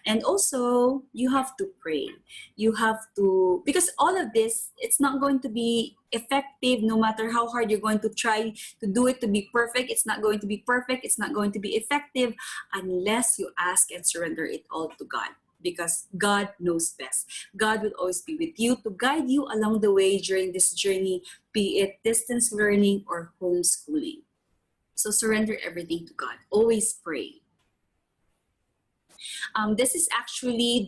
And also, you have to pray. You have to, because all of this, it's not going to be effective no matter how hard you're going to try to do it to be perfect. It's not going to be perfect. It's not going to be effective unless you ask and surrender it all to God. Because God knows best. God will always be with you to guide you along the way during this journey, be it distance learning or homeschooling. So surrender everything to God. Always pray. This is actually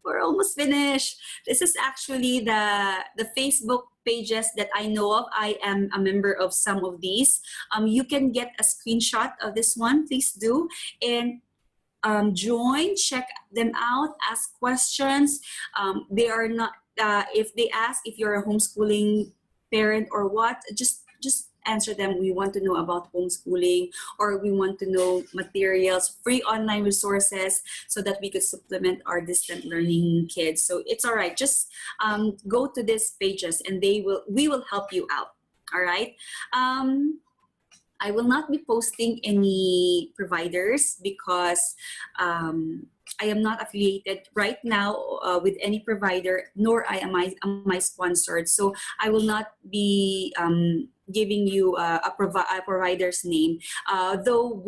we're almost finished. This is actually the Facebook pages that I know of. I am a member of some of these. You can get a screenshot of this one, please do. And join, check them out, ask questions. They are not, if they ask if you're a homeschooling parent or what, just answer them. We want to know about homeschooling, or we want to know materials, free online resources, so that we could supplement our distant learning kids. So it's all right. Just go to these pages and we will help you out. All right. I will not be posting any providers because I am not affiliated right now with any provider, nor am I sponsored. So I will not be giving you a provider's name. Though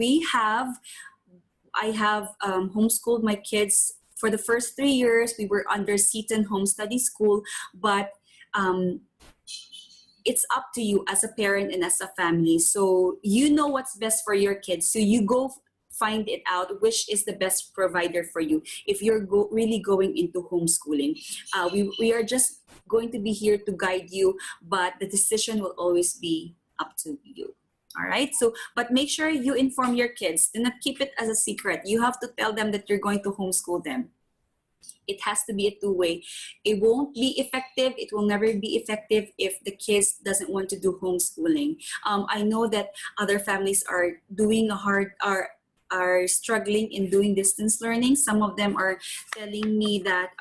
I have homeschooled my kids for the first 3 years. We were under Seton Home Study School, but it's up to you as a parent and as a family. So you know what's best for your kids. So you go find it out, which is the best provider for you if you're really going into homeschooling. We are just going to be here to guide you, but the decision will always be up to you. All right. So, but make sure you inform your kids. Do not keep it as a secret. You have to tell them that you're going to homeschool them. It has to be a two-way. It won't be effective. It will never be effective if the kids doesn't want to do homeschooling. I know that other families are doing are struggling in doing distance learning. Some of them are telling me that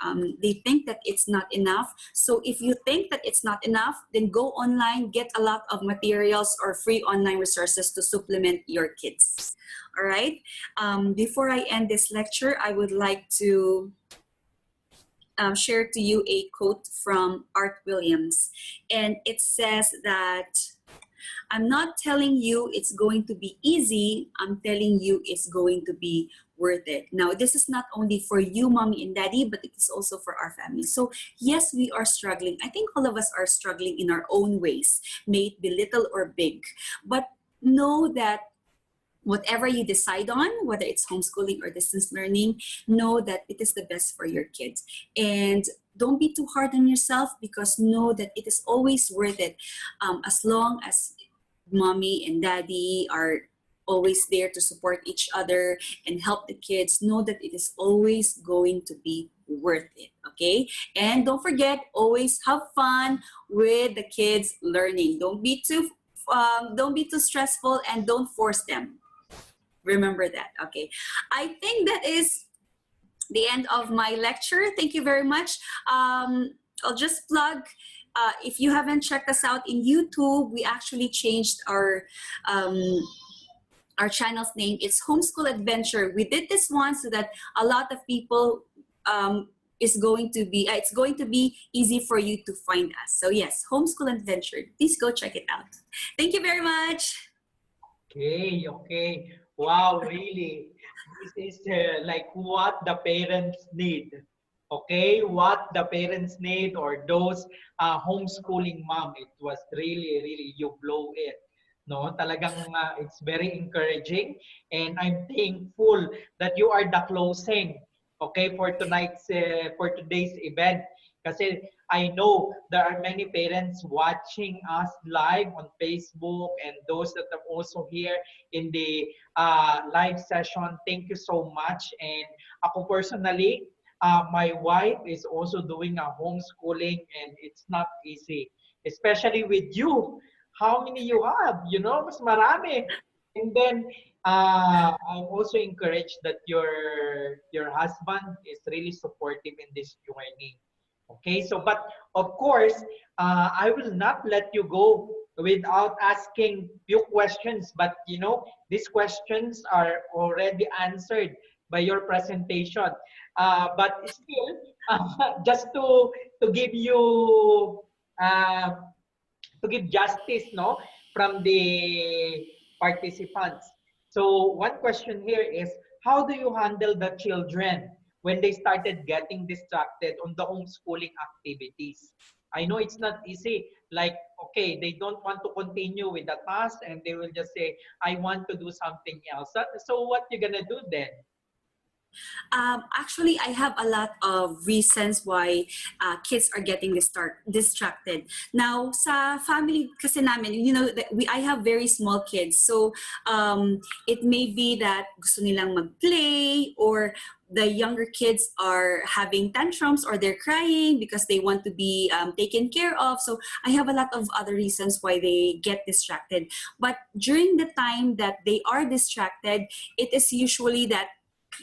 they think that it's not enough. So if you think that it's not enough, then go online, get a lot of materials or free online resources to supplement your kids. All right. Before I end this lecture, I would like to share to you a quote from Art Williams. And it says that, I'm not telling you it's going to be easy. I'm telling you it's going to be worth it. Now, this is not only for you, mommy and daddy, but it is also for our family. So yes, we are struggling. I think all of us are struggling in our own ways, may it be little or big. But know that whatever you decide on, whether it's homeschooling or distance learning, know that it is the best for your kids. And don't be too hard on yourself, because know that it is always worth it, as long as mommy and daddy are always there to support each other and help the kids, know that it is always going to be worth it, okay? And don't forget, always have fun with the kids learning. Don't be too stressful, and don't force them. Remember that, okay? I think that is the end of my lecture. Thank you very much. I'll just plug, if you haven't checked us out in YouTube, we actually changed um, our channel's name. It's Homeschool Adventure. We did this one so that a lot of people it's going to be easy for you to find us. So yes, Homeschool Adventure. Please go check it out. Thank you very much. Okay, okay. Wow, really. This is like what the parents need. Okay, what the parents need, or those homeschooling mom. It was really, really, you blow it. No, talagang it's very encouraging, and I'm thankful that you are the closing. Okay, for today's event. Kasi I know there are many parents watching us live on Facebook, and those that are also here in the live session. Thank you so much. And ako personally, my wife is also doing a homeschooling, and it's not easy, especially with you. How many you have? You know, mas marami. And then I'm also encouraged that your husband is really supportive in this journey. Okay, so but of course, I will not let you go without asking few questions. But you know, these questions are already answered by your presentation. But still, just to give you uh, to give justice, no, from the participants. So one question here is, how do you handle the children when they started getting distracted on the homeschooling activities? I know it's not easy. Like, okay, they don't want to continue with the task, and they will just say, I want to do something else. So what you gonna do then? Actually, I have a lot of reasons why kids are getting distracted. Now, sa family kasi namin, you know, I have very small kids. So, it may be that gusto nilang mag-play, or the younger kids are having tantrums, or they're crying because they want to be taken care of. So I have a lot of other reasons why they get distracted. But during the time that they are distracted, it is usually that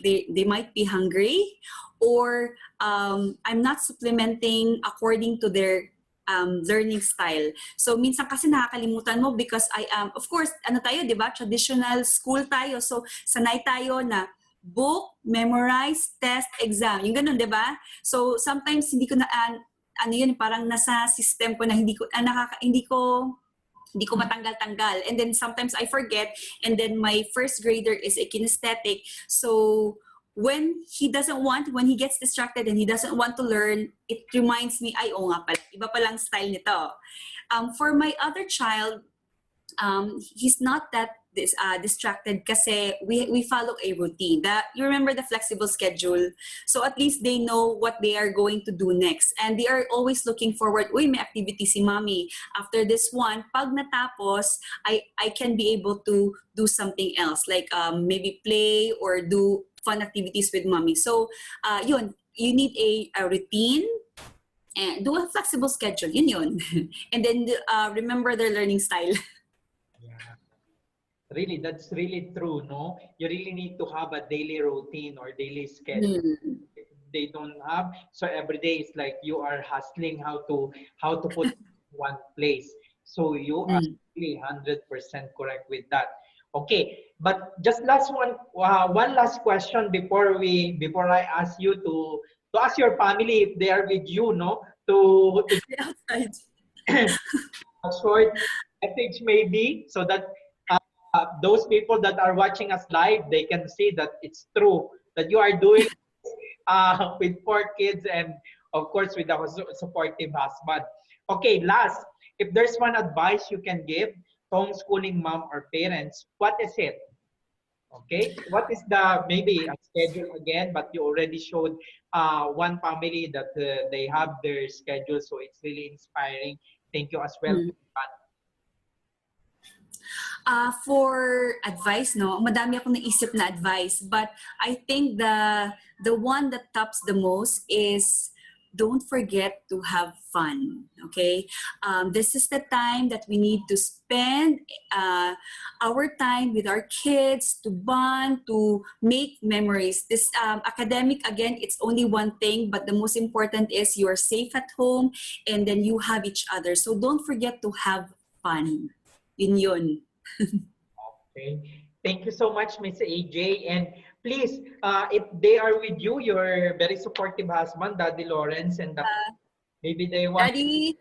they might be hungry, or I'm not supplementing according to their learning style. So minsan kasi nakakalimutan mo because I am, of course, ano tayo, di ba? Traditional school tayo. So sanay tayo na book, memorize, test, exam. Yung ganun, di ba? So sometimes hindi ko na, ano yun, parang nasa system ko na hindi ko matanggal-tanggal. And then sometimes I forget, and then my first grader is a kinesthetic. So when he gets distracted and he doesn't want to learn, it reminds me, ay, oo nga pala, iba palang style nito. For my other child, he's not that distracted kasi we follow a routine. You remember the flexible schedule? So at least they know what they are going to do next. And they are always looking forward, uy, may activity si mommy. After this one, pag natapos, I can be able to do something else, like maybe play or do fun activities with mommy. So yun, you need a routine, and do a flexible schedule, yun. And then remember their learning style. Yeah. Really, that's really true, no? You really need to have a daily routine or daily schedule. If they don't have, so every day it's like you are hustling how to put one place. So you are really 100% correct with that. Okay, but just one last question before I ask you to ask your family if they are with you, no? To Outside. a short message maybe, so that those people that are watching us live, they can see that it's true that you are doing with 4 kids, and of course with a supportive husband. Okay, last, if there's one advice you can give to homeschooling mom or parents, what is it? Okay, what is the maybe a schedule again? But you already showed one family that they have their schedule, so it's really inspiring. Thank you as well. For advice, no, madami akong naisip na advice, but I think the one that tops the most is don't forget to have fun. Okay, this is the time that we need to spend our time with our kids to bond, to make memories. This academic, again, it's only one thing, but the most important is you are safe at home and then you have each other. So don't forget to have fun. Yun. Okay. Thank you so much, Miss AJ. And please, if they are with you, your very supportive husband, Daddy Lawrence, and maybe they want Daddy,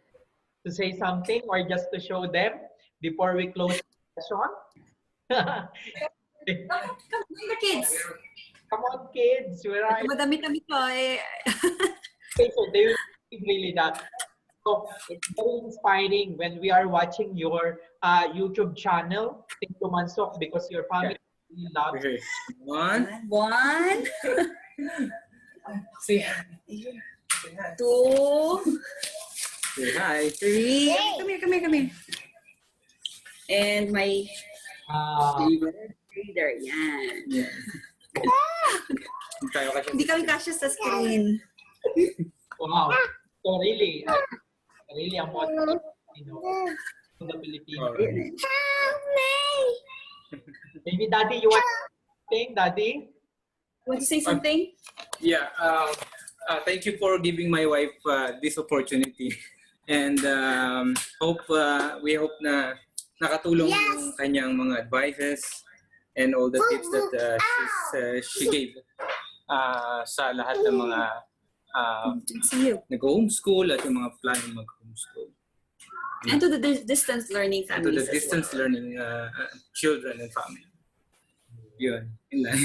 to say something or just to show them before we close the session. come the kids. Come on, kids. Where are you? Madami-dami ko eh. Okay, so they will be really that. So it's very inspiring when we are watching your YouTube channel, Lumansoc, because your family really loves. Okay. One. One, Say hi. two, Say hi. three. Come here. And my reader, yan. Yeah. Tayo kasi. Hindi kami kasya sa screen. Wow. So really, really a model, in the Philippines. Maybe Daddy, you want something, Daddy? Want to say something? Yeah. Thank you for giving my wife this opportunity, and we hope na nakatulong yung kanyang mga advices and all the tips that she gave sa lahat ng mga nag-homeschool at yung mga planning mag-homeschool. And to the distance learning And to families the distance learning children and family. Yun. Yun lang.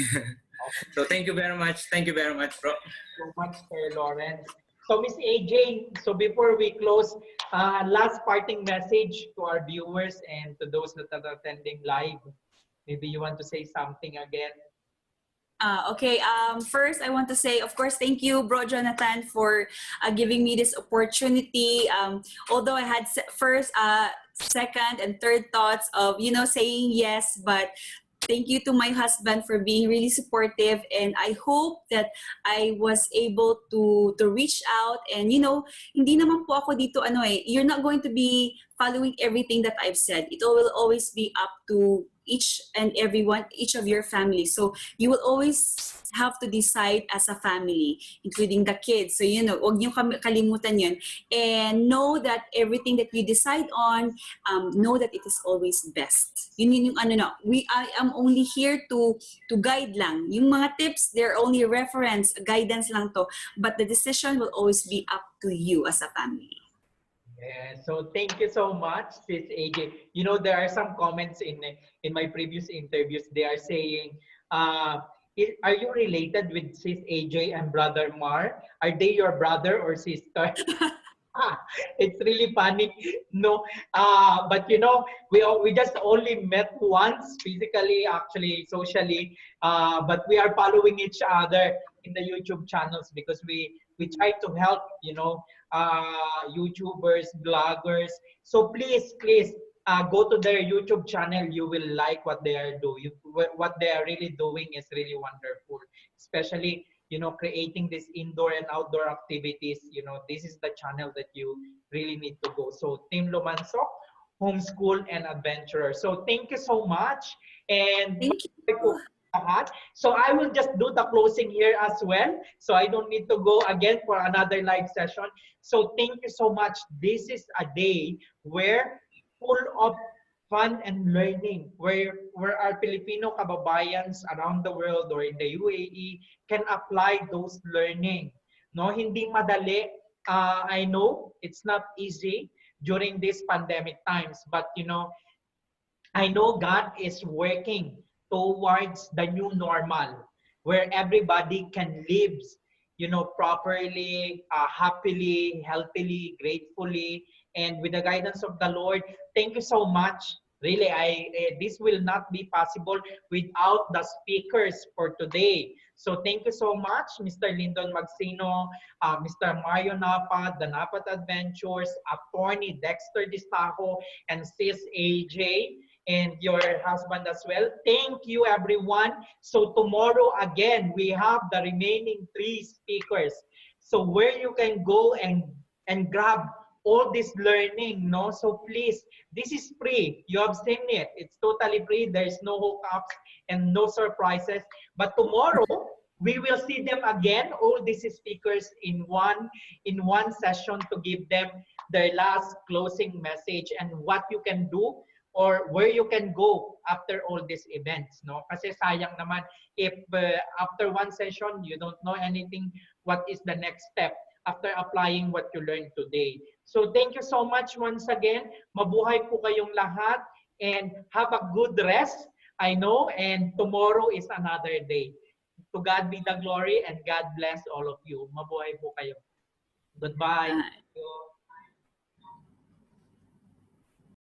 So thank you very much. Thank you very much, bro. So much, Sir Lawrence. So Miss AJ, so before we close, last parting message to our viewers and to those that are attending live. Maybe you want to say something again. Okay. First, I want to say, of course, thank you, Bro Jonathan, for giving me this opportunity. Although I had first, second, and third thoughts of, saying yes, but thank you to my husband for being really supportive, and I hope that I was able to reach out. And hindi naman po ako dito you're not going to be following everything that I've said. It will always be up to each and everyone, each of your families. So you will always have to decide as a family, including the kids. So huwag niyo kalimutan yun. And know that everything that you decide on, know that it is always best. Yun yung I am only here to guide lang. Yung mga tips, they're only reference, guidance lang to. But the decision will always be up to you as a family. Yeah, so thank you so much, Sis AJ. There are some comments in my previous interviews. They are saying, are you related with Sis AJ and Brother Mar? Are they your brother or sister? It's really funny, no? But we just only met once physically, actually, socially. But we are following each other in the YouTube channels because we try to help, YouTubers, bloggers. So please, go to their YouTube channel. You will like what they are doing. What they are really doing is really wonderful, especially creating this indoor and outdoor activities. This is the channel that you really need to go. So Team Lumansoc, Homeschool and Adventurer. So thank you so much. And Thank you. So I will just do the closing here as well. So I don't need to go again for another live session. So thank you so much. This is a day where full of fun and learning, where our Filipino kababayans around the world or in the UAE can apply those learning. No, hindi madali. I know it's not easy during these pandemic times, but I know God is working towards the new normal where everybody can live, properly, happily, healthily, gratefully, and with the guidance of the Lord. Thank you so much. Really, this will not be possible without the speakers for today. So thank you so much, Mr. Lyndon Magsino, Mr. Mario Napat, the Napat Adventures, Attorney Dexter Distajo, and Sis AJ. and your husband as well. Thank you, everyone. So tomorrow again, we have the remaining 3 speakers. So where you can go and grab all this learning, no? So please, this is free. You have seen it. It's totally free. There's no hookups and no surprises. But tomorrow, we will see them again, all these speakers in one session to give them their last closing message and what you can do or where you can go after all these events, no? Kasi sayang naman if after one session you don't know anything, what is the next step after applying what you learned today. So thank you so much once again. Mabuhay po kayong lahat and have a good rest. I know, and tomorrow is another day. To God be the glory and God bless all of you. Mabuhay po kayo. Goodbye.